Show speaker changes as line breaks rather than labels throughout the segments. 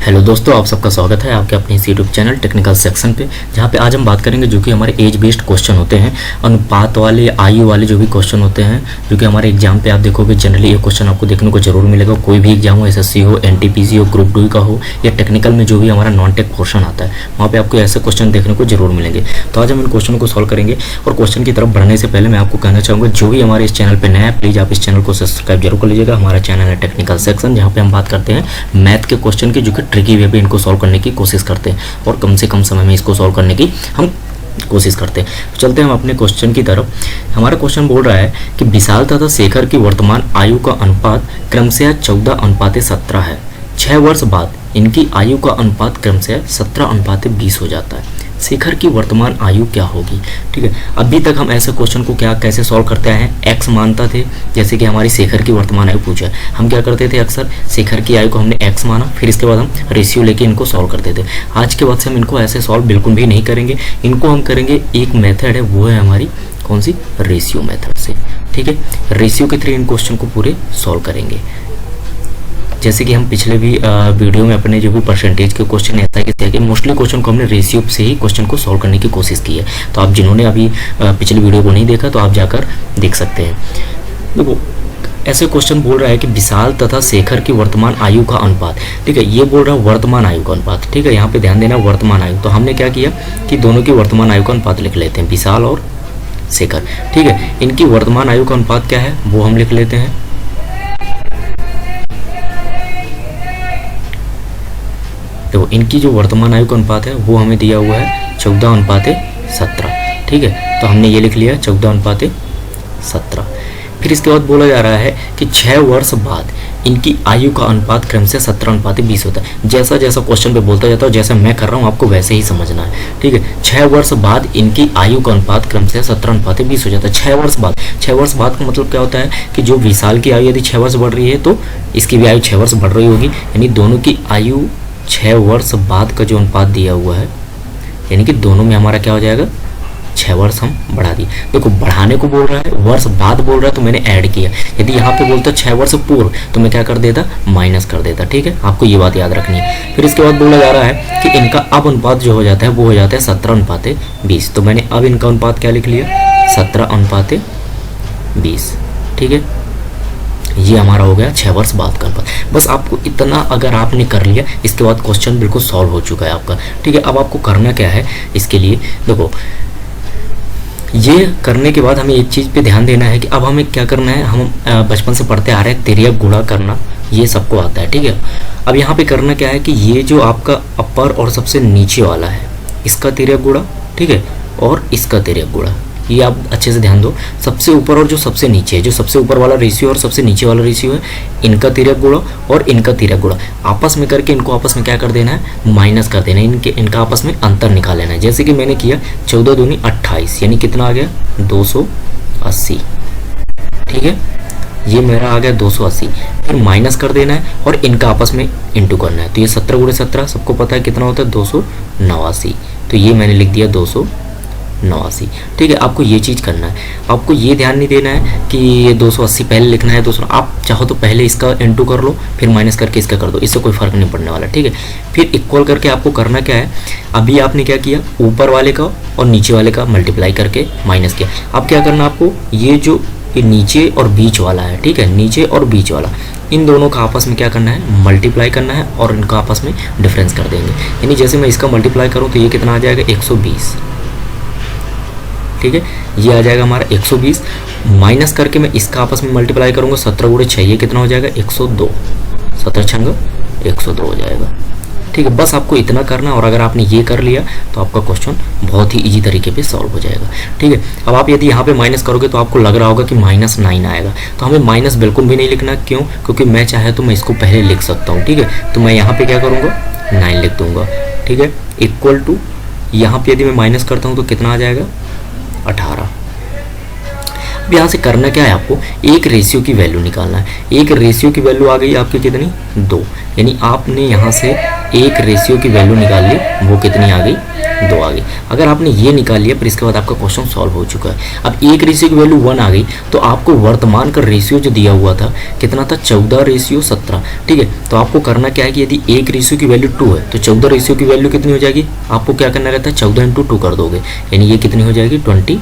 Hello दोस्तों, आप सबका स्वागत है आपके अपने इस यूट्यूब चैनल टेक्निकल सेक्शन पे, जहाँ पे आज हम बात करेंगे जो कि हमारे एज बेस्ड क्वेश्चन होते हैं, अनुपात वाले, आयु वाले जो भी क्वेश्चन होते हैं, जो कि हमारे एग्जाम पे आप देखोगे जनरली ये क्वेश्चन आपको देखने को जरूर मिलेगा। कोई भी एग्जाम हो, एसएससी हो, एनटीपीसी हो, ग्रुप 2 का हो, या टेक्निकल में जो भी हमारा नॉन टेक पोर्शन आता है वहाँ पर आपको ऐसे क्वेश्चन देखने को जरूर मिलेंगे। तो आज हम इन क्वेश्चन को सॉल्व करेंगे। और क्वेश्चन की तरफ बढ़ने से पहले मैं आपको कहना चाहूँगा, जो भी हमारे इस चैनल पर नया है प्लीज़ आप इस चैनल को सब्सक्राइब जरूर कर लीजिएगा। हमारा चैनल है टेक्निकल सेक्शन, जहाँ पे हम बात करते हैं मैथ के क्वेश्चन की, जो कि ट्रिकी वे पे इनको सॉल्व करने की कोशिश करते हैं और कम से कम समय में इसको सॉल्व करने की हम कोशिश करते हैं। तो चलते हैं हम अपने क्वेश्चन की तरफ। हमारा क्वेश्चन बोल रहा है कि विशाल तथा शेखर की वर्तमान आयु का अनुपात क्रमशः 14:17 है। 6 वर्ष बाद इनकी आयु का अनुपात क्रमशः 17:20 हो जाता है। शेखर की वर्तमान आयु क्या होगी? ठीक है, अभी तक हम ऐसे क्वेश्चन को कैसे सॉल्व करते आए हैं, एक्स मानता थे। जैसे कि हमारी शेखर की वर्तमान आयु पूछा है, हम क्या करते थे, अक्सर शेखर की आयु को हमने एक्स माना, फिर इसके बाद हम रेशियो लेके इनको सॉल्व करते थे। आज के बाद से हम इनको ऐसे सॉल्व बिल्कुल भी नहीं करेंगे। इनको हम करेंगे, एक मेथड है वो है हमारी कौन सी, रेशियो मेथड से। ठीक है, रेशियो के थ्रू इन क्वेश्चन को पूरे सॉल्व करेंगे। जैसे कि हम पिछले भी वीडियो में अपने जो भी परसेंटेज के क्वेश्चन ऐसा कि मोस्टली क्वेश्चन को हमने रेशियो से ही क्वेश्चन को सॉल्व करने की कोशिश की है। तो आप जिन्होंने अभी पिछले वीडियो को नहीं देखा तो आप जाकर देख सकते हैं। देखो, ऐसे क्वेश्चन बोल रहा है कि विशाल तथा शेखर की वर्तमान आयु का अनुपात। ठीक है, ये बोल रहा है वर्तमान आयु का अनुपात। ठीक है, यहाँ पे ध्यान देना, वर्तमान आयु। तो हमने क्या किया कि दोनों की वर्तमान आयु का अनुपात लिख लेते हैं, विशाल और शेखर। ठीक है, इनकी वर्तमान आयु का अनुपात क्या है वो हम लिख लेते हैं। तो इनकी जो वर्तमान आयु का अनुपात है वो हमें दिया हुआ है 14:17। ठीक है, तो हमने ये लिख लिया 14:17। फिर इसके बाद बोला जा रहा है कि 6 वर्ष बाद इनकी आयु का अनुपात क्रमशः 17:20 होता है। जैसा जैसा क्वेश्चन पे बोलता जाता है, जैसा मैं कर रहा हूँ आपको वैसे ही समझना है। ठीक है, 6 वर्ष बाद इनकी आयु का अनुपात क्रमशः 17:20 हो जाता है। 6 वर्ष बाद, 6 वर्ष बाद का मतलब क्या होता है कि जो विशाल की आयु यदि 6 वर्ष बढ़ रही है तो इसकी भी आयु 6 वर्ष बढ़ रही होगी, यानी दोनों की आयु 6 वर्ष बाद का जो अनुपात दिया हुआ है, यानी कि दोनों में हमारा क्या हो जाएगा, 6 वर्ष हम बढ़ा दिए। देखो, बढ़ाने को बोल रहा है, वर्ष बाद बोल रहा है तो मैंने ऐड किया। यदि यहाँ पे बोलता 6 वर्ष पूर्व तो मैं क्या कर देता, माइनस कर देता। ठीक है, आपको ये बात याद रखनी है। फिर इसके बाद बोला जा रहा है कि इनका अब अनुपात जो हो जाता है वो हो जाता है 17:20। तो मैंने अब इनका अनुपात क्या लिख लिया, 17:20। ठीक है, ये हमारा हो गया 6 वर्ष बाद का अनुपात। बस आपको इतना अगर आपने कर लिया, इसके बाद क्वेश्चन बिल्कुल सॉल्व हो चुका है आपका। ठीक है, अब आपको करना क्या है इसके लिए, देखो, ये करने के बाद हमें एक चीज़ पे ध्यान देना है कि अब हमें क्या करना है। हम बचपन से पढ़ते आ रहे हैं, तिर्यक गुणा करना, ये सबको आता है। ठीक है, अब यहाँ पे करना क्या है कि ये जो आपका अपर और सबसे नीचे वाला है, इसका तिर्यक गुणा, ठीक है, और इसका तिर्यक गुणा, ये आप अच्छे से ध्यान दो। सबसे ऊपर और जो सबसे नीचे है, जो सबसे ऊपर वाला रेशियो और सबसे नीचे वाला रेशियो है, इनका तिर्यक गुणा और इनका तिर्यक गुणा आपस में करके इनको आपस में क्या कर देना है, माइनस कर देना है। इनका आपस में अंतर निकाल लेना है। जैसे कि मैंने किया 14 दूनी 28, यानी कितना आ गया, 280। ठीक है, ये मेरा आ गया 280। फिर माइनस कर देना है और इनका आपस में इंटू करना है। तो ये 17 × 17 सबको पता है कितना होता है, 289। तो ये मैंने लिख दिया 289। ठीक है, आपको ये चीज़ करना है। आपको ये ध्यान नहीं देना है कि ये 280 पहले लिखना है, 200। आप चाहो तो पहले इसका इंटू कर लो, फिर माइनस करके इसका कर दो, इससे कोई फर्क नहीं पड़ने वाला। ठीक है, फिर इक्वल करके आपको करना क्या है, अभी आपने क्या किया, ऊपर वाले का और नीचे वाले का मल्टीप्लाई करके माइनस किया। अब क्या करना आपको, ये जो ये नीचे और बीच वाला है, ठीक है, नीचे और बीच वाला, इन दोनों का आपस में क्या करना है, मल्टीप्लाई करना है और इनका आपस में डिफरेंस कर देंगे। यानी जैसे मैं इसका मल्टीप्लाई करूँ तो ये कितना आ जाएगा, 120। ठीक है, ये आ जाएगा हमारा 120। माइनस करके मैं इसका आपस में मल्टीप्लाई करूंगा, 17 × 6, ये कितना हो जाएगा, 102। 17 × 6 102 हो जाएगा। ठीक है, बस आपको इतना करना, और अगर आपने ये कर लिया तो आपका क्वेश्चन बहुत ही इजी तरीके पे सॉल्व हो जाएगा। ठीक है, अब आप यदि यहाँ पे माइनस करोगे तो आपको लग रहा होगा कि -9 आएगा, तो हमें माइनस बिल्कुल भी नहीं लिखना। क्यों? क्योंकि मैं चाहे तो मैं इसको पहले लिख सकता हूँ। ठीक है, तो मैं यहाँ पे क्या करूँगा, 9 लिख दूंगा। ठीक है, इक्वल टू, यहाँ पे यदि मैं माइनस करता हूँ तो कितना आ जाएगा, 18। अब यहाँ से करना क्या है, आपको एक रेशियो की वैल्यू निकालना है। एक रेशियो की वैल्यू आ गई आपकी कितनी, 2, यानी आपने यहाँ से एक रेशियो की वैल्यू निकाल ली, वो कितनी आ गई, 2 आ गई। अगर आपने ये निकाल लिया फिर इसके बाद आपका क्वेश्चन सॉल्व हो चुका है। अब एक रेशियो की वैल्यू 1 आ गई तो आपको वर्तमान का रेशियो जो दिया हुआ था कितना था, 14:17। ठीक है, तो आपको करना क्या है कि यदि एक रेशियो की वैल्यू 2 है तो 14 रेशियो की वैल्यू कितनी हो जाएगी, आपको क्या करना रहता है, 14 × 2 कर दोगे, यानी ये कितनी हो जाएगी, 28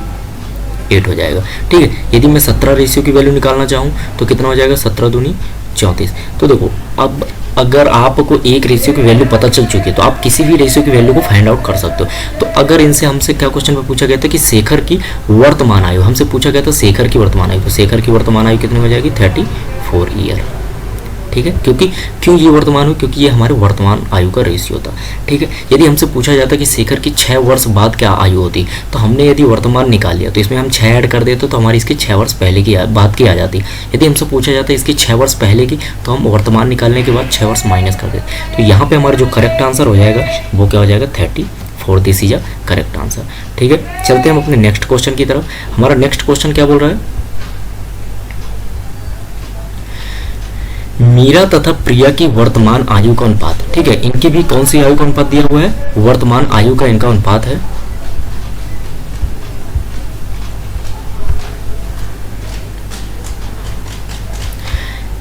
हो जाएगा। ठीक है, यदि मैं 17 रेशियो की वैल्यू निकालना चाहूँ तो कितना हो जाएगा, 17 दूनी 34। तो देखो अब अगर आपको एक रेशियो की वैल्यू पता चल चुकी है तो आप किसी भी रेशियो की वैल्यू को फाइंड आउट कर सकते हो। तो अगर इनसे हमसे क्या क्वेश्चन में पूछा गया था कि शेखर की वर्तमान आयु, हमसे पूछा गया था शेखर की वर्तमान आयु, तो शेखर की वर्तमान आयु कितनी हो जाएगी, 34 ईयर। ठीक है, क्यों ये वर्तमान हो, क्योंकि ये हमारे वर्तमान आयु का रेशियो था। ठीक है, यदि हमसे पूछा जाता कि शेखर की 6 वर्ष बाद क्या आयु होती, तो हमने यदि वर्तमान निकाल लिया तो इसमें हम 6 ऐड कर देते तो हमारी इसकी 6 वर्ष पहले की बाद की आ जाती। यदि हमसे पूछा जाता है इसकी 6 वर्ष पहले की, तो हम वर्तमान निकालने के बाद 6 वर्ष माइनस कर देते। तो यहाँ पर हमारा जो करेक्ट आंसर हो जाएगा वो क्या हो जाएगा, 34। This is a correct answer. ठीक है, चलते हैं हम अपने नेक्स्ट क्वेश्चन की तरफ। हमारा नेक्स्ट क्वेश्चन क्या बोल रहा है, मीरा तथा प्रिया की वर्तमान आयु का अनुपात। ठीक है, इनकी भी कौन सी आयु का अनुपात दिया हुआ है, वर्तमान आयु का इनका अनुपात है।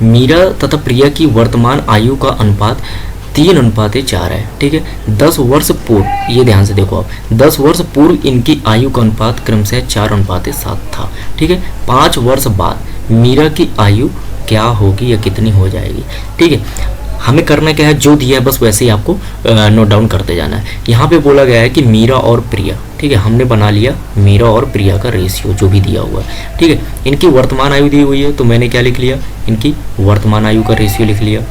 मीरा तथा प्रिया की वर्तमान आयु का अनुपात 3:4 है। ठीक है, 10 वर्ष पूर्व, ये ध्यान से देखो आप, 10 वर्ष पूर्व इनकी आयु का अनुपात क्रमशः 4:7 था। ठीक है, 5 वर्ष बाद मीरा की आयु क्या होगी या कितनी हो जाएगी। ठीक है, हमें करना क्या है, जो दिया है बस वैसे ही आपको नोट डाउन करते जाना है। यहाँ पे बोला गया है कि मीरा और प्रिया, ठीक है, हमने बना लिया मीरा और प्रिया का रेशियो जो भी दिया हुआ है। ठीक है, इनकी वर्तमान आयु दी हुई है तो मैंने क्या लिख लिया, इनकी वर्तमान आयु का रेशियो लिख लिया।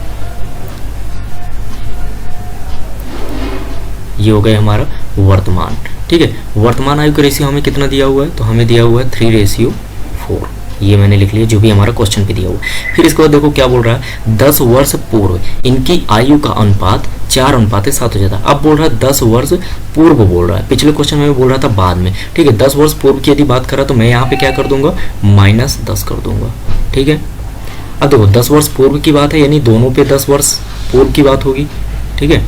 ये हो गया हमारा वर्तमान। ठीक है, वर्तमान आयु का रेशियो हमें कितना दिया हुआ है, तो हमें दिया हुआ है 3:4। ये मैंने लिख लिया जो भी हमारा क्वेश्चन पे दिया हुआ है। फिर इसके बाद देखो क्या बोल रहा है, 10 वर्ष पूर्व इनकी आयु का अनुपात 4:7 हो जाता है। अब बोल रहा है 10 वर्ष पूर्व बोल रहा है, पिछले क्वेश्चन में बोल रहा था बाद में। ठीक है, 10 वर्ष पूर्व की यदि बात करा तो मैं यहाँ पे क्या कर दूंगा, -10 कर दूंगा। ठीक है, अब देखो 10 वर्ष पूर्व की बात है, यानी दोनों पे 10 वर्ष पूर्व की बात होगी। ठीक है,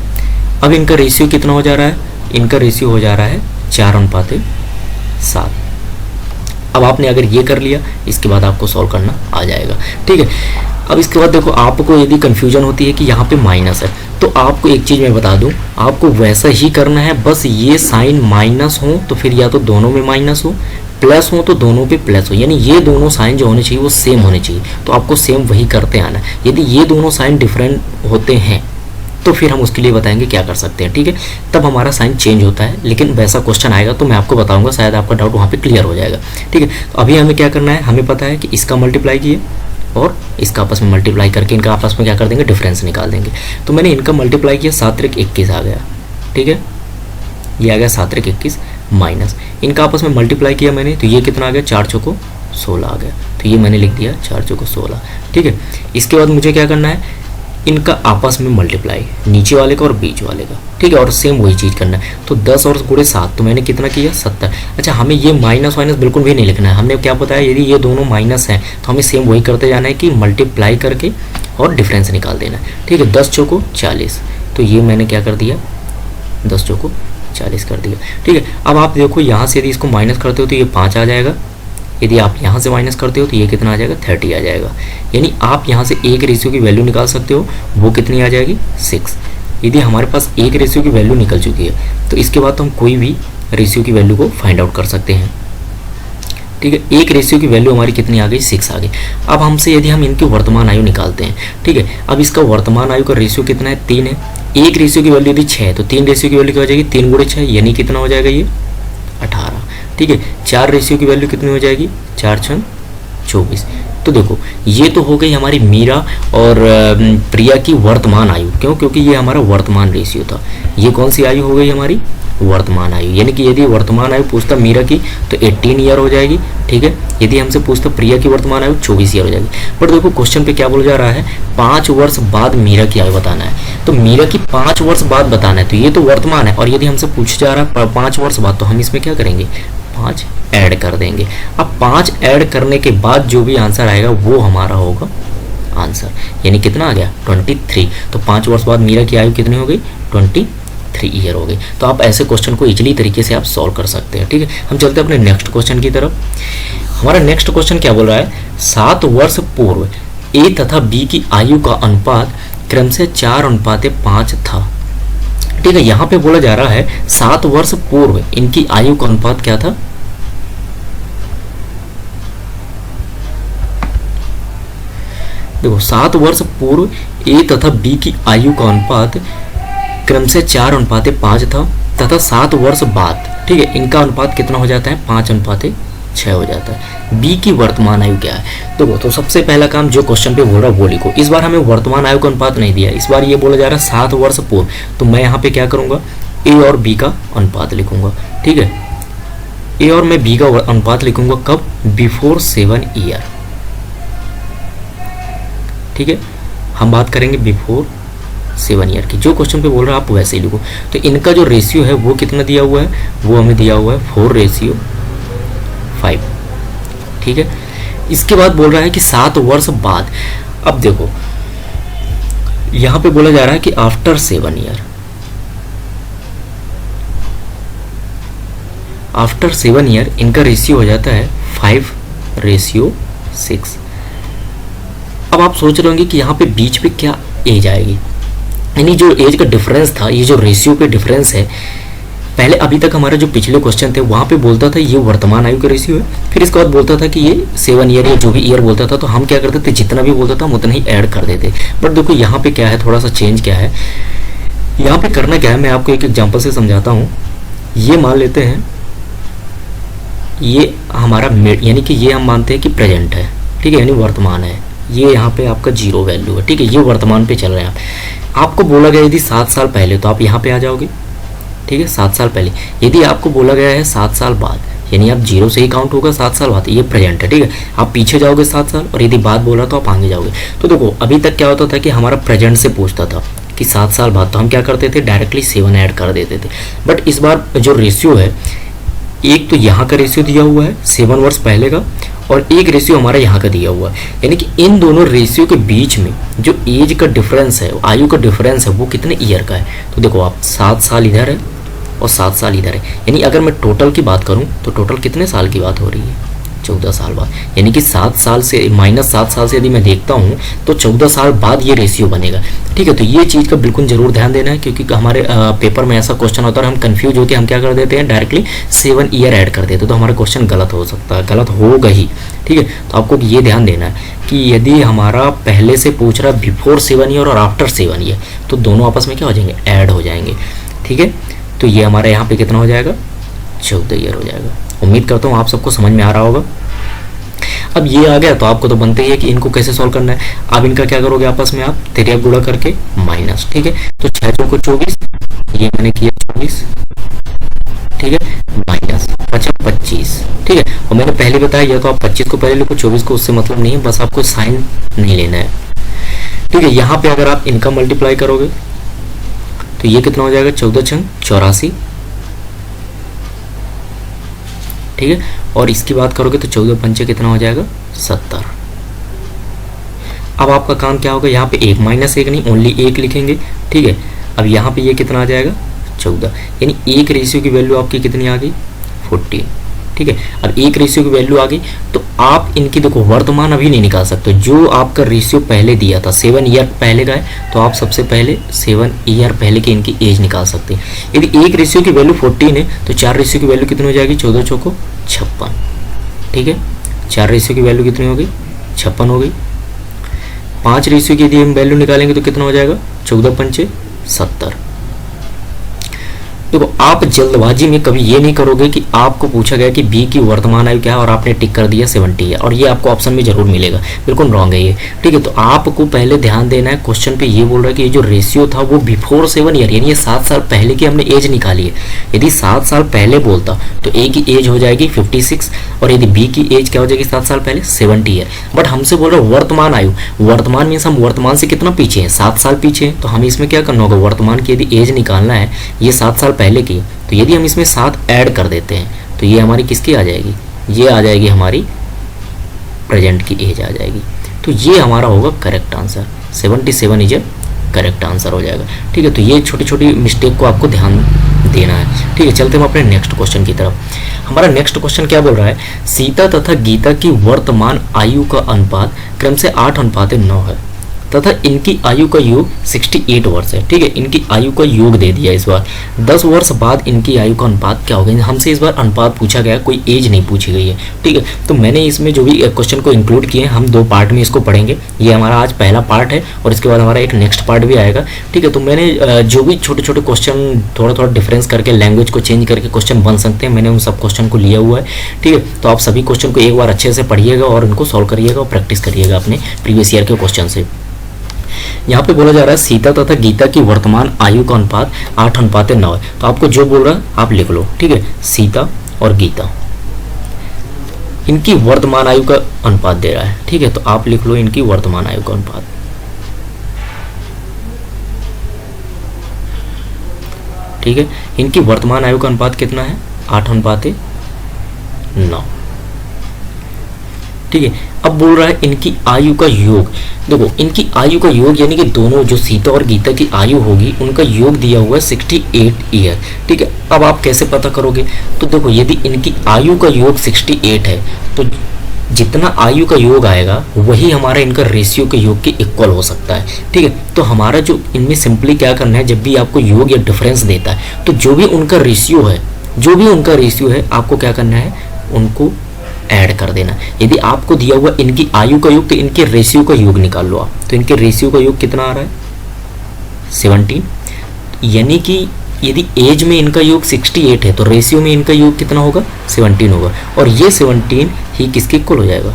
अब इनका रेशियो कितना हो जा रहा है, इनका रेशियो हो जा रहा है 4:7। अब आपने अगर ये कर लिया, इसके बाद आपको सॉल्व करना आ जाएगा। ठीक है, अब इसके बाद देखो आपको यदि कंफ्यूजन होती है कि यहाँ पे माइनस है, तो आपको एक चीज़ मैं बता दूं, आपको वैसा ही करना है, बस ये साइन माइनस हो तो फिर या तो दोनों में माइनस हो, प्लस हो तो दोनों पे प्लस हो, यानी ये दोनों साइन जो होने चाहिए वो सेम होने चाहिए। तो आपको सेम वही करते आना है। यदि ये दोनों साइन डिफरेंट होते हैं तो फिर हम उसके लिए बताएंगे क्या कर सकते हैं। ठीक है, तब हमारा साइन चेंज होता है, लेकिन वैसा क्वेश्चन आएगा तो मैं आपको बताऊंगा, शायद आपका डाउट वहाँ पे क्लियर हो जाएगा। ठीक है, तो अभी हमें क्या करना है, हमें पता है कि इसका मल्टीप्लाई किए और इसका आपस में मल्टीप्लाई करके इनका आपस में क्या कर देंगे, डिफरेंस निकाल देंगे। तो मैंने इनका मल्टीप्लाई किया, 7×21 आ गया। ठीक है, ये आ गया 7×21 माइनस इनका आपस में मल्टीप्लाई किया मैंने, तो ये कितना आ गया, 4×4 16 आ गया। तो ये मैंने लिख दिया 4×4 16। ठीक है, इसके बाद मुझे क्या करना है, इनका आपस में मल्टीप्लाई, नीचे वाले का और बीच वाले का। ठीक है, और सेम वही चीज़ करना है। तो 10 और गुणे 7, तो मैंने कितना किया, 70। अच्छा, हमें ये माइनस वाइनस बिल्कुल भी नहीं लिखना है। हमने क्या बताया, यदि ये दोनों माइनस हैं तो हमें सेम वही करते जाना है कि मल्टीप्लाई करके और डिफरेंस निकाल देना है। ठीक है, 10×4 40, तो ये मैंने क्या कर दिया, 10×4 40 कर दिया। ठीक है, अब आप देखो यहाँ से यदि इसको माइनस करते हो तो ये 5 आ जाएगा, यदि आप यहाँ से माइनस करते हो तो ये कितना आ जाएगा, 30 आ जाएगा। यानी आप यहाँ से एक रेशियो की वैल्यू निकाल सकते हो, वो कितनी आ जाएगी, 6। यदि हमारे पास एक रेशियो की वैल्यू निकल चुकी है तो इसके बाद तो हम कोई भी रेशियो की वैल्यू को फाइंड आउट कर सकते हैं। ठीक है, एक रेशियो की वैल्यू हमारी कितनी आ गई, 6 आ गई। अब हमसे यदि हम इनकी वर्तमान आयु निकालते हैं, ठीक है, अब इसका वर्तमान आयु का रेशियो कितना है, 3 है। एक रेशियो की वैल्यू यदि 6 है तो 3 रेशियो की वैल्यू क्या हो जाएगी, 3×6, यानी कितना हो जाएगा, ये 18। ठीक है, 4 रेशियो की वैल्यू कितनी हो जाएगी, 4×6 24। तो देखो ये तो हो गई हमारी मीरा और प्रिया की वर्तमान आयु, क्यों, क्योंकि ये हमारा वर्तमान रेशियो था। ये कौन सी आयु हो गई हमारी, वर्तमान आयु, यानी कि यदि वर्तमान आयु पूछता मीरा की तो 18 ईयर हो जाएगी। ठीक है, यदि हमसे पूछता प्रिया की वर्तमान आयु 24 ईयर हो जाएगी। पर देखो क्वेश्चन पे क्या बोला जा रहा है, 5 वर्ष बाद मीरा की आयु बताना है। तो मीरा की 5 वर्ष बाद बताना है, तो ये तो वर्तमान है, और यदि हमसे पूछा जा रहा है 5 वर्ष बाद, तो हम इसमें क्या करेंगे, 5 ऐड कर देंगे। अब 5 ऐड करने के बाद जो भी आंसर आएगा वो हमारा होगा आंसर, यानी कितना आ गया 23। तो 5 वर्ष बाद मीरा की आयु कितनी हो गई 23 ईयर हो गई। तो आप ऐसे क्वेश्चन को इजीली तरीके से आप सॉल्व कर सकते हैं। ठीक है, हम चलते हैं अपने नेक्स्ट क्वेश्चन की तरफ। हमारा नेक्स्ट क्वेश्चन क्या बोल रहा है, 7 वर्ष पूर्व ए तथा बी की आयु का अनुपात क्रम से 4:5 था। ठीक है, यहाँ पे बोला जा रहा है 7 वर्ष पूर्व इनकी आयु का अनुपात क्या था, देखो 7 वर्ष पूर्व ए तथा बी की आयु का अनुपात क्रम से 4:5 था तथा 7 वर्ष बाद, ठीक है, इनका अनुपात कितना हो जाता है 5:6 हो जाता है। बी की वर्तमान आयु क्या है, देखो तो सबसे पहला काम जो क्वेश्चन पे बोल रहा है वो लिखो। इस बार हमें वर्तमान आयु का अनुपात नहीं दिया, इस बार ये बोला जा रहा है 7 वर्ष पूर्व, तो मैं यहाँ पे क्या करूंगा ए और बी का अनुपात लिखूंगा। ठीक है, ए और मैं बी का अनुपात लिखूंगा कब, बिफोर 7 ईयर। ठीक है, हम बात करेंगे बिफोर 7 ईयर की। जो क्वेश्चन पे बोल रहा है आप वैसे ही लिखो। तो इनका जो रेशियो है वो कितना दिया हुआ है, वो हमें दिया हुआ है 4:5। ठीक है, इसके बाद बोल रहा है कि 7 वर्ष बाद। अब देखो यहां पे बोला जा रहा है कि आफ्टर 7 ईयर, आफ्टर 7 ईयर इनका रेशियो हो जाता है 5:6। अब आप सोच रहे होंगे कि यहाँ पे बीच पे क्या एज आएगी, यानी जो एज का डिफरेंस था, ये जो रेशियो पे डिफरेंस है, पहले अभी तक हमारा जो पिछले क्वेश्चन थे वहाँ पे बोलता था ये वर्तमान आयु का रेशियो है, फिर इसके बाद बोलता था कि ये 7 ईयर या जो भी ईयर बोलता था, तो हम क्या करते थे जितना भी बोलता था हम उतना ही ऐड कर देते। बट देखो यहाँ पे क्या है, थोड़ा सा चेंज क्या है, यहाँ पे करना क्या है, मैं आपको एक एग्जाम्पल से समझाता हूँ। ये मान लेते हैं ये हमारा यानी कि ये हम मानते हैं कि प्रेजेंट है, ठीक है, यानी वर्तमान है, ये यहाँ पे आपका 0 वैल्यू है। ठीक है, ये वर्तमान पे चल रहे हैं। आपको बोला गया यदि 7 साल पहले, तो आप यहाँ पे आ जाओगे। ठीक है, 7 साल पहले। यदि आपको बोला गया है 7 साल बाद, यानी आप 0 से ही काउंट होगा 7 साल बाद, ये प्रेजेंट है। ठीक है, आप पीछे जाओगे 7 साल, और यदि बाद बोला तो आप आगे जाओगे। तो देखो अभी तक क्या होता था कि हमारा प्रेजेंट से पूछता था कि 7 साल बाद, तो हम क्या करते थे डायरेक्टली 7 ऐड कर देते थे। बट इस बार जो रेशियो है, एक तो यहाँ का रेशियो दिया हुआ है 7 वर्ष पहले का, और एक रेशियो हमारा यहाँ का दिया हुआ है, यानी कि इन दोनों रेशियो के बीच में जो एज का डिफरेंस है, आयु का डिफरेंस है, वो कितने ईयर का है। तो देखो आप 7 साल इधर है और 7 साल इधर है, यानी अगर मैं टोटल की बात करूँ तो टोटल कितने साल की बात हो रही है, 14 साल बाद। यानी कि 7 साल से -7 साल से यदि मैं देखता हूँ तो 14 साल बाद ये रेशियो बनेगा। ठीक है, तो ये चीज़ का बिल्कुल जरूर ध्यान देना है, क्योंकि हमारे पेपर में ऐसा क्वेश्चन होता है, हम कंफ्यूज होकर हम क्या कर देते हैं डायरेक्टली 7 ईयर ऐड कर देते हैं, तो हमारा क्वेश्चन गलत हो सकता है, गलत होगा ही। ठीक है, तो आपको ये ध्यान देना है कि यदि हमारा पहले से पूछ रहा है बिफोर 7 ईयर और आफ्टर 7 ईयर, तो दोनों आपस में क्या हो जाएंगे, ऐड हो जाएंगे। ठीक है, तो ये हमारे यहाँ पे कितना हो जाएगा, 14 ईयर हो जाएगा। उम्मीद करता हूँ आप सबको समझ में आ रहा होगा। अब ये आ गया तो आपको तो बनते ही है कि इनको कैसे सॉल्व करना है। अब इनका क्या करोगे, आपस में आप तिरिया गुणा करके माइनस। ठीक है, तो 6 चौको 24, ये मैंने किया 24, ठीक है, माइनस 25। ठीक है, और मैंने पहले बताया या तो आप 25 को पहले लिखो, 24 को, उससे मतलब नहीं है, बस आपको साइन नहीं लेना है। ठीक है, यहाँ पे अगर आप इनका मल्टीप्लाई करोगे तो ये कितना हो जाएगा, 14 छंग 84। ठीक है, और इसकी बात करोगे तो 14 पंचे कितना हो जाएगा, 70। अब आपका काम क्या होगा, यहाँ पे एक -1 नहीं, ओनली 1 लिखेंगे। ठीक है, अब यहाँ पे ये कितना आ जाएगा, 14, यानी एक रेशियो की वैल्यू आपकी कितनी आ गई, 14। ठीक है, अब एक रेशियो की वैल्यू आ गई तो आप इनकी देखो वर्तमान अभी नहीं निकाल सकते, जो आपका रेशियो पहले दिया था 7 ईयर पहले का है, तो आप सबसे पहले 7 ईयर पहले की इनकी एज निकाल सकते हैं। यदि एक रेशियो की वैल्यू 14 है तो 4 रेशियो की वैल्यू कितनी हो जाएगी, 14 चौको 56। ठीक है, 4 रेशियो की वैल्यू कितनी हो गई, 56 हो गई। 5 रेशियो की यदि हम वैल्यू निकालेंगे तो कितना हो जाएगा, 14 पंचे 70। देखो आप जल्दबाजी में कभी ये नहीं करोगे कि आपको पूछा गया कि बी की वर्तमान आयु क्या है और आपने टिक कर दिया 70 है, और ये आपको ऑप्शन में जरूर मिलेगा, बिल्कुल रॉन्ग है ये। ठीक है, तो आपको पहले ध्यान देना है, क्वेश्चन पे ये बोल रहा है कि ये जो रेशियो था वो बिफोर 7 ईयर, यानी ये 7 साल पहले की हमने एज निकाली है। यदि 7 साल पहले बोलता तो ए की एज हो जाएगी 56, और यदि बी की एज क्या हो जाएगी 7 साल पहले, 70 ईयर। बट हमसे बोल रहा है वर्तमान आयु, वर्तमान मीन्स हम वर्तमान से कितना पीछे हैं, 7 साल पीछे हैं, तो हमें इसमें क्या करना होगा, वर्तमान की यदि एज निकालना है, ये 7 साल पहले की, तो यदि हम इसमें 7 ऐड कर देते हैं तो तो ये हमारी किसकी आ जाएगी, ये आ जाएगी हमारी प्रेजेंट की एज आ जाएगी। तो ये हमारा होगा correct answer, 77 is A correct answer हो जाएगा। ठीक है, तो ये छोटी छोटी मिस्टेक को आपको ध्यान देना है। ठीक है, चलते हम अपने नेक्स्ट क्वेश्चन की तरफ। हमारा नेक्स्ट क्वेश्चन क्या बोल रहा है, सीता तथा गीता की वर्तमान आयु का अनुपात क्रम से 8:9 है तथा इनकी आयु का योग 68 वर्ष है। ठीक है, इनकी आयु का योग दे दिया इस बार। 10 वर्ष बाद इनकी आयु का अनुपात क्या होगा, हमसे इस बार अनुपात पूछा गया, कोई एज नहीं पूछी गई है। ठीक है, तो मैंने इसमें जो भी क्वेश्चन को इंक्लूड किए हैं, हम 2 पार्ट में इसको पढ़ेंगे। ये हमारा आज पहला पार्ट है और इसके बाद हमारा एक नेक्स्ट पार्ट भी आएगा। ठीक है, तो मैंने जो भी छोटे छोटे क्वेश्चन थोड़ा थोड़ा डिफरेंस करके, लैंग्वेज को चेंज करके क्वेश्चन बन सकते हैं, मैंने उन सब क्वेश्चन को लिया हुआ है। ठीक है, तो आप सभी क्वेश्चन को एक बार अच्छे से पढ़िएगा और उनको सॉल्व करिएगा और प्रैक्टिस करिएगा अपने प्रीवियस ईयर के क्वेश्चन से। यहाँ पे बोला जा रहा है सीता तथा गीता की वर्तमान आयु का अनुपात 8:9 है। तो आपको जो बोल रहा है आप लिख लो। ठीक है, सीता और गीता, इनकी वर्तमान आयु का अनुपात दे रहा है। ठीक है, तो आप लिख लो इनकी वर्तमान आयु का अनुपात। ठीक है, इनकी वर्तमान आयु का अनुपात कितना है, 8:9। ठीक है, अब बोल रहा है इनकी आयु का योग। देखो, इनकी आयु का योग यानी कि दोनों जो सीता और गीता की आयु होगी उनका योग दिया हुआ है 68 ईयर। ठीक है, अब आप कैसे पता करोगे, तो देखो यदि इनकी आयु का योग 68 है तो जितना आयु का योग आएगा वही हमारा इनका रेशियो के योग के इक्वल हो सकता है। ठीक है, तो हमारा जो इनमें सिंपली क्या करना है, जब भी आपको योग या डिफरेंस देता है तो जो भी उनका रेशियो है, आपको क्या करना है, उनको ऐड कर देना। यदि आपको दिया हुआ इनकी आयु का योग तो इनके रेशियो का योग निकाल लो आप। तो इनके रेशियो का योग कितना आ रहा है, 17। यानी कि यदि एज में इनका योग 68 है तो रेशियो में इनका योग कितना होगा, 17 होगा। और ये 17 ही किसके इक्वल हो जाएगा,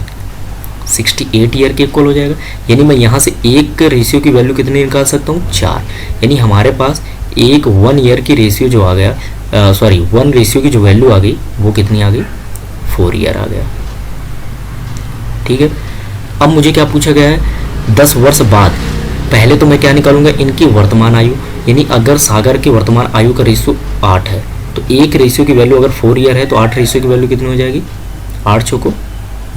68 ईयर के इक्वल हो जाएगा। यानी मैं यहाँ से एक के रेशियो की वैल्यू कितनी निकाल सकता हूँ, 4। यानी हमारे पास एक 1 ईयर की रेशियो जो आ गया, 1 रेशियो की जो वैल्यू आ गई वो कितनी आ गई, 4 ईयर आ गया। ठीक है, अब मुझे क्या पूछा गया है, 10 वर्ष बाद। पहले तो मैं क्या निकालूंगा, इनकी वर्तमान आयु। यानी अगर सागर की वर्तमान आयु का रेशियो 8 है तो एक रेशियो की वैल्यू अगर 4 ईयर है तो 8 रेशियो की वैल्यू कितनी हो जाएगी, 8 चौको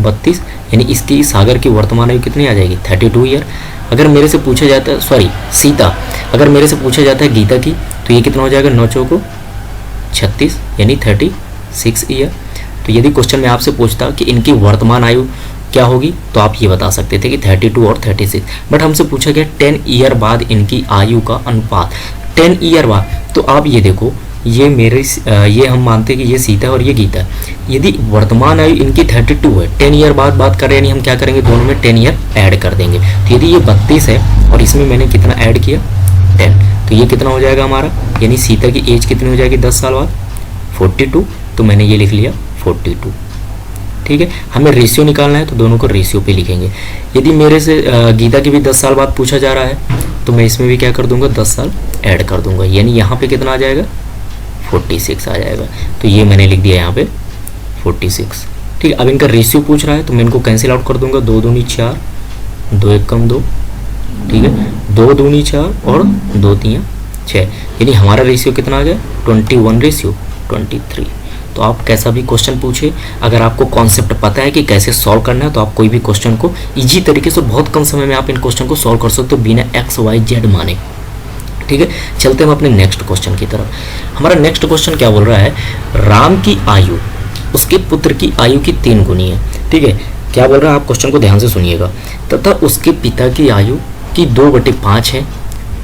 32। यानी इसकी सागर की वर्तमान आयु कितनी आ जाएगी, 32 ईयर। अगर मेरे से पूछा जाता है, सीता, अगर मेरे से पूछा जाता है गीता की, तो ये कितना हो जाएगा, 9 चौको 36 यानी 36 ईयर। तो यदि क्वेश्चन में आपसे पूछता कि इनकी वर्तमान आयु क्या होगी तो आप ये बता सकते थे कि 32 और 36। बट हमसे पूछा गया 10 ईयर बाद इनकी आयु का अनुपात, 10 ईयर बाद। तो आप ये देखो, ये हम मानते हैं कि ये सीता है और ये गीता है। यदि वर्तमान आयु इनकी 32 है, 10 ईयर बाद बात कर रहे हैं, यानी हम क्या करेंगे, दोनों में 10 ईयर ऐड कर देंगे। तो यदि ये 32 है और इसमें मैंने कितना ऐड किया, 10, तो ये कितना हो जाएगा हमारा, यानी सीता की एज कितनी हो जाएगी 10 साल बाद, 42। तो मैंने ये लिख लिया 42। ठीक है, हमें रेशियो निकालना है तो दोनों को रेशियो पे लिखेंगे। यदि मेरे से गीता की भी 10 साल बाद पूछा जा रहा है तो मैं इसमें भी क्या कर दूंगा, 10 साल ऐड कर दूंगा। यानी यहाँ पे कितना आ जाएगा, 46 आ जाएगा। तो ये मैंने लिख दिया यहाँ पे 46। ठीक है, अब इनका रेशियो पूछ रहा है तो मैं इनको कैंसिल आउट कर दूंगा, 2 दूनी 4, 2 एक कम 2। ठीक है, 2 दूनी 4 और 2 तियाँ 6। यानी हमारा रेशियो कितना आ गया, 21 रेशियो 23। तो आप कैसा भी क्वेश्चन पूछे, अगर आपको कॉन्सेप्ट पता है कि कैसे सॉल्व करना है तो आप कोई भी क्वेश्चन को इजी तरीके से बहुत कम समय में आप इन क्वेश्चन को सॉल्व कर सकते हो बिना XYZ माने। ठीक है, चलते हम अपने नेक्स्ट क्वेश्चन की तरफ। हमारा नेक्स्ट क्वेश्चन क्या बोल रहा है, राम की आयु उसके पुत्र की आयु की 3 गुनी है। ठीक है, क्या बोल रहा है, आप क्वेश्चन को ध्यान से सुनिएगा। तथा उसके पिता की आयु की 2/5 है।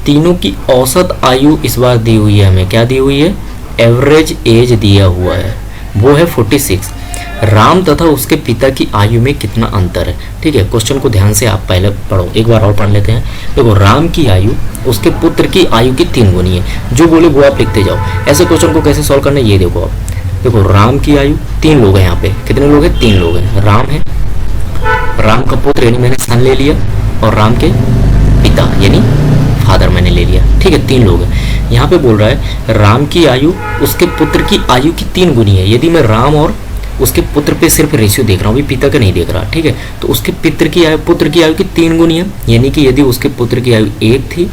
तीनों की औसत आयु इस बार दी हुई है, हमें क्या दी हुई है, एवरेज एज दिया हुआ है, वो है 46। राम तथा उसके पिता की आयु में कितना अंतर है। ठीक है, क्वेश्चन को ध्यान से आप पहले पढ़ो, एक बार और पढ़ लेते हैं। देखो, राम की आयु उसके पुत्र की आयु की 3 गुनी है। जो बोले वो आप लिखते जाओ। ऐसे क्वेश्चन को कैसे सॉल्व करना है ये देखो आप। देखो, राम की आयु, 3 लोग हैं यहाँ पे, कितने लोग हैं, 3 लोग हैं। राम है, राम का पुत्र यानी मैंने सन ले लिया, और राम के पिता यानी फादर मैंने ले लिया। ठीक है, 3 लोग हैं। यहाँ पे बोल रहा है राम की आयु उसके पुत्र की आयु की 3 गुनी है। यदि मैं राम और उसके पुत्र पे सिर्फ रेशियो देख रहा हूँ, अभी पिता का नहीं देख रहा। ठीक है, तो उसके पुत्र की आयु की 3 गुनी है। यानी कि यदि उसके पुत्र की आयु 1 थी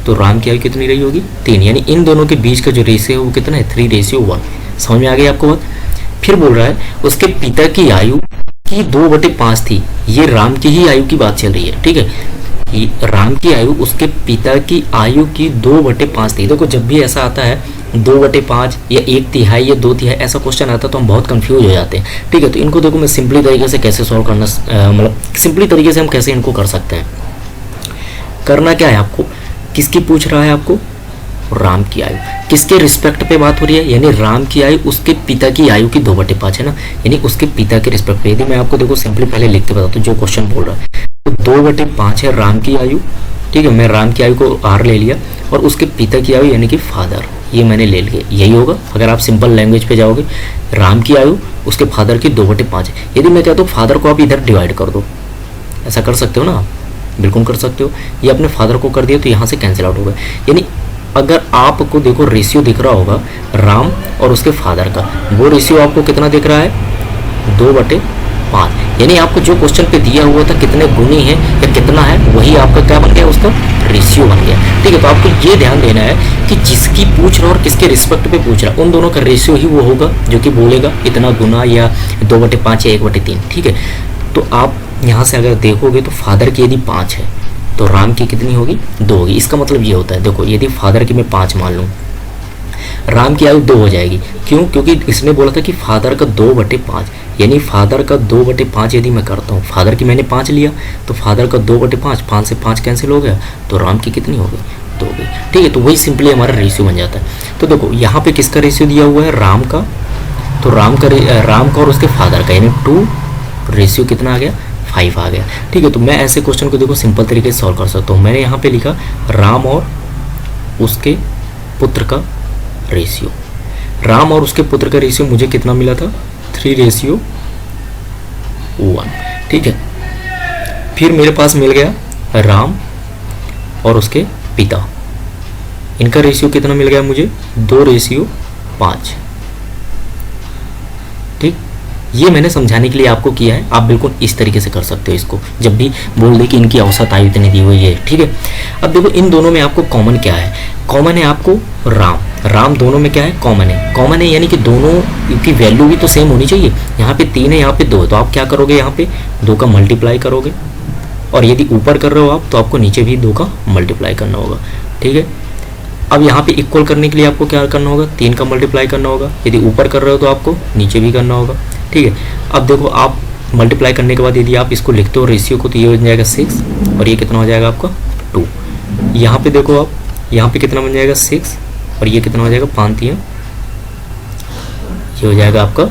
तो राम की आयु कितनी रही होगी, 3। यानी इन दोनों के बीच का जो रेशियो है वो कितना है, 3:1। समझ में आ गई आपको बात। फिर बोल रहा है उसके पिता की आयु की 2/5 थी। ये राम की ही आयु की बात चल रही है, ठीक है। राम की आयु उसके पिता की आयु की 2/5 थी। देखो जब भी ऐसा आता है 2/5 या 1/3 या 2/3 ऐसा क्वेश्चन आता है तो हम बहुत कंफ्यूज हो जाते हैं, ठीक है। तो इनको देखो मैं सिंपली तरीके से कैसे सॉल्व करना, मतलब सिंपली तरीके से हम कैसे इनको कर सकते हैं। करना क्या है आपको, किसकी पूछ रहा है आपको, राम की आयु, किसके रिस्पेक्ट पे बात हो रही है, यानी राम की आयु उसके पिता की आयु की 2/5 है ना, यानी उसके पिता के रिस्पेक्ट पे। यदि मैं आपको देखो सिंपली पहले लिख के बताता हूँ जो क्वेश्चन बोल रहा है, तो 2/5 है राम की आयु, ठीक है। मैं राम की आयु को आर ले लिया और उसके पिता की आयु यानी कि फादर, ये मैंने ले लिया, यही होगा। अगर आप सिंपल लैंग्वेज पे जाओगे, राम की आयु उसके फादर की 2/5 है। यदि मैं कहता हूँ फादर को आप इधर डिवाइड कर दो, ऐसा कर सकते हो ना आप, बिल्कुल कर सकते हो। ये अपने फादर को कर दिया तो यहाँ से कैंसिल आउट होगा। यानी अगर आपको देखो रेशियो दिख रहा होगा राम और उसके फादर का, वो रेशियो आपको कितना दिख रहा है, 2/5। यानी आपको जो क्वेश्चन पे दिया हुआ था कितने गुनी है या कितना है, वही आपका क्या बन गया, उसका रेशियो बन गया, ठीक है। तो आपको ये ध्यान देना है कि जिसकी पूछ रहा और किसके रिस्पेक्ट पे पूछ रहा, उन दोनों का रेशियो ही वो होगा जो कि बोलेगा इतना गुना या 2/5 या 1/3, ठीक है। तो आप यहाँ से अगर देखोगे तो फादर की यदि 5 है तो राम की कितनी होगी, 2 होगी। इसका मतलब ये होता है, देखो यदि फादर की मैं 5 मान लूँ, राम की आयु 2 हो जाएगी। क्यों, क्योंकि इसने बोला था कि फादर का 2/5, यानी फादर का 2/5 यदि मैं करता हूँ, फादर की मैंने 5 लिया तो फादर का 2/5, 5 से 5 कैंसिल हो गया, तो राम की कितनी हो गई, 2 हो गई, ठीक है। तो वही सिंपली हमारा रेशियो बन जाता है। तो देखो यहाँ पे किसका रेशियो दिया हुआ है, राम का, तो राम का और उसके फादर का, यानी 2 रेशियो कितना आ गया, 5 आ गया, ठीक है। तो मैं ऐसे क्वेश्चन को देखो सिंपल तरीके से सॉल्व कर सकता हूँ। मैंने यहाँ पे लिखा राम और उसके पुत्र का रेशियो, राम और उसके पुत्र का रेशियो मुझे कितना मिला था, 3:1, ठीक है। फिर मेरे पास मिल गया राम और उसके पिता, इनका रेशियो कितना मिल गया मुझे, 2:5, ठीक। ये मैंने समझाने के लिए आपको किया है, आप बिल्कुल इस तरीके से कर सकते हो इसको, जब भी बोल दे कि इनकी औसत आयु इतनी दी हुई है, ठीक है। अब देखो इन दोनों में आपको कॉमन क्या है, कॉमन है आपको राम दोनों में क्या है, कॉमन है, यानी कि दोनों की वैल्यू भी तो सेम होनी चाहिए। यहाँ पे 3 है, यहाँ पे 2 है, तो आप क्या करोगे, यहाँ पे 2 का मल्टीप्लाई करोगे, और यदि ऊपर कर रहे हो आप तो आपको नीचे भी 2 का मल्टीप्लाई करना होगा, ठीक है। अब यहाँ पे इक्वल करने के लिए आपको क्या करना होगा, 3 का मल्टीप्लाई करना होगा, यदि ऊपर कर रहे हो तो आपको नीचे भी करना होगा, ठीक है। अब देखो आप मल्टीप्लाई करने के बाद यदि आप इसको लिखते हो रेशियो को, तो ये हो जाएगा 6 और ये कितना हो जाएगा आपका 2। यहाँ पे देखो आप, यहाँ पे कितना बन जाएगा 6 और ये कितना हो जाएगा 5, ये हो जाएगा आपका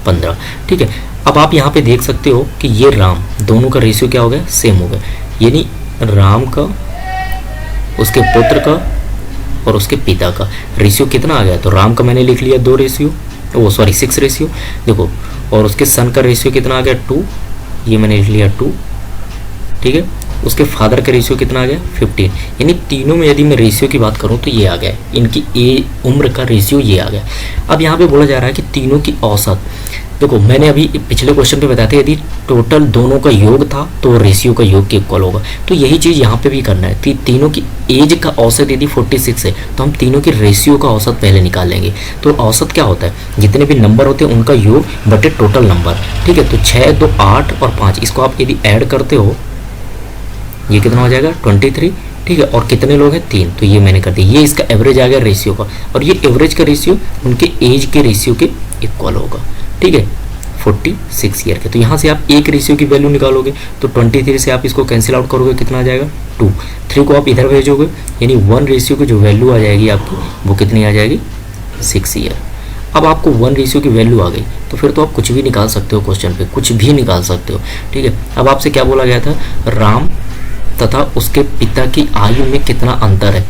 15, ठीक है। अब आप यहाँ पे देख सकते हो कि ये राम दोनों का रेशियो क्या हो गया, सेम हो गया, यानी राम का, उसके पुत्र का और उसके पिता का रेशियो कितना आ गया, तो राम का मैंने लिख लिया 2 रेशियो, 6 रेशियो, देखो, और उसके सन का रेशियो कितना आ गया 2, ये मैंने लिख लिया 2, ठीक है। उसके फादर का रेशियो कितना आ गया 15, यानी तीनों में यदि मैं रेशियो की बात करूं तो ये आ गया, इनकी उम्र का रेशियो ये आ गया। अब यहाँ पे बोला जा रहा है कि तीनों की औसत, देखो मैंने अभी पिछले क्वेश्चन पे बताया था यदि टोटल दोनों का योग था तो रेशियो का योग के इक्वल होगा, तो यही चीज़ यहाँ पे भी करना है कि तीनों की एज का औसत यदि 46 है तो हम तीनों की रेशियो का औसत पहले निकाल लेंगे। तो औसत क्या होता है, जितने भी नंबर होते हैं उनका योग बटे टोटल नंबर, ठीक है। तो 6, 2, 8 और 5, इसको आप यदि ऐड करते हो ये कितना हो जाएगा 23, ठीक है। और कितने लोग हैं 3, तो ये मैंने कर दिया, ये इसका एवरेज आ गया रेशियो का, और ये एवरेज का रेशियो उनके एज के रेशियो के इक्वल होगा, ठीक है, 46 ईयर के। तो यहाँ से आप एक रेशियो की वैल्यू निकालोगे तो 23 से आप इसको कैंसिल आउट करोगे, कितना आ जाएगा 2, 3 को आप इधर भेजोगे, यानी 1 रेशियो की जो वैल्यू आ जाएगी आपकी वो कितनी आ जाएगी 6 ईयर। अब आपको 1 रेशियो की वैल्यू आ गई तो फिर तो आप कुछ भी निकाल सकते हो, क्वेश्चन पे कुछ भी निकाल सकते हो, ठीक है। अब आपसे क्या बोला गया था, राम तथा उसके पिता की आयु में कितना अंतर है।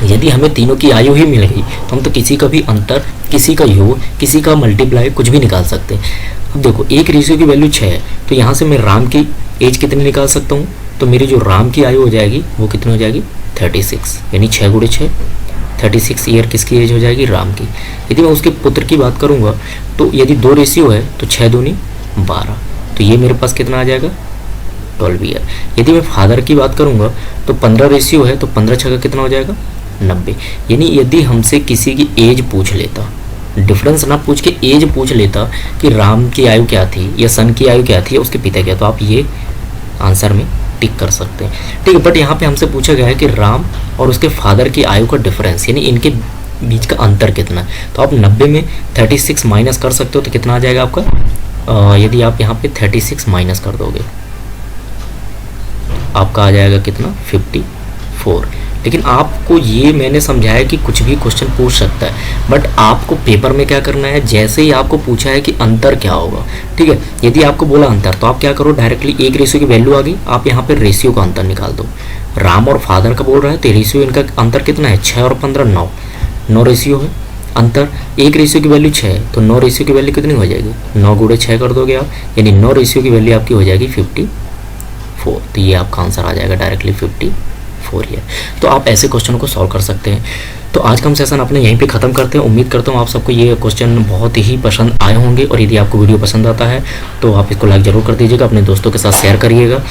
यदि हमें तीनों की आयु ही मिल गई तो हम तो किसी का भी अंतर, किसी का योग, किसी का मल्टीप्लाई कुछ भी निकाल सकते हैं। अब देखो एक रेशियो की वैल्यू 6 है तो यहाँ से मैं राम की एज कितनी निकाल सकता हूँ, तो मेरी जो राम की आयु हो जाएगी वो कितनी हो जाएगी 36, यानी 6 × 6 36 ईयर किसकी एज हो जाएगी, राम की। यदि मैं उसके पुत्र की बात करूँगा तो यदि 2 रेशियो है तो 6 दूनी 12, तो ये मेरे पास कितना आ जाएगा 12 ईयर। यदि मैं फादर की बात करूँगा तो 15 रेशियो है तो 15 × 6 कितना हो जाएगा 90, यानी यदि हमसे किसी की एज पूछ लेता डिफरेंस ना पूछ के एज पूछ लेता कि राम की आयु क्या थी या सन की आयु क्या थी या उसके पिता क्या, तो आप ये आंसर में टिक कर सकते हैं। ठीक है, बट यहाँ पे हमसे पूछा गया है कि राम और उसके फादर की आयु का डिफरेंस यानी इनके बीच का अंतर कितना है। तो आप 90 में 36 माइनस कर सकते हो तो कितना आ जाएगा आपका, यदि आप यहाँ पे 36 माइनस कर दोगे आपका आ जाएगा कितना 54। लेकिन आपको ये मैंने समझाया कि कुछ भी क्वेश्चन पूछ सकता है, बट आपको पेपर में क्या करना है, जैसे ही आपको पूछा है कि अंतर क्या होगा, ठीक है, यदि आपको बोला अंतर तो आप क्या करो, डायरेक्टली एक रेशियो की वैल्यू आ गई, आप यहाँ पे रेशियो का अंतर निकाल दो। राम और फादर का बोल रहा है तो रेशियो इनका अंतर कितना है, 6 और 15 9, 9 रेशियो है अंतर। एक रेशियो की वैल्यू 6 है तो 9 रेशियो की वैल्यू कितनी हो जाएगी, 9 गुणे 6 कर दोगे आप, यानी 9 रेशियो की वैल्यू आपकी हो जाएगी 54। तो ये आपका आंसर आ जाएगा डायरेक्टली 54 ईयर। तो आप ऐसे क्वेश्चन को सॉल्व कर सकते हैं। तो आज का हम सेशन अपने यहीं पे ख़त्म करते हैं। उम्मीद करता हूँ आप सबको ये क्वेश्चन बहुत ही पसंद आए होंगे, और यदि आपको वीडियो पसंद आता है तो आप इसको लाइक ज़रूर कर दीजिएगा, अपने दोस्तों के साथ शेयर करिएगा।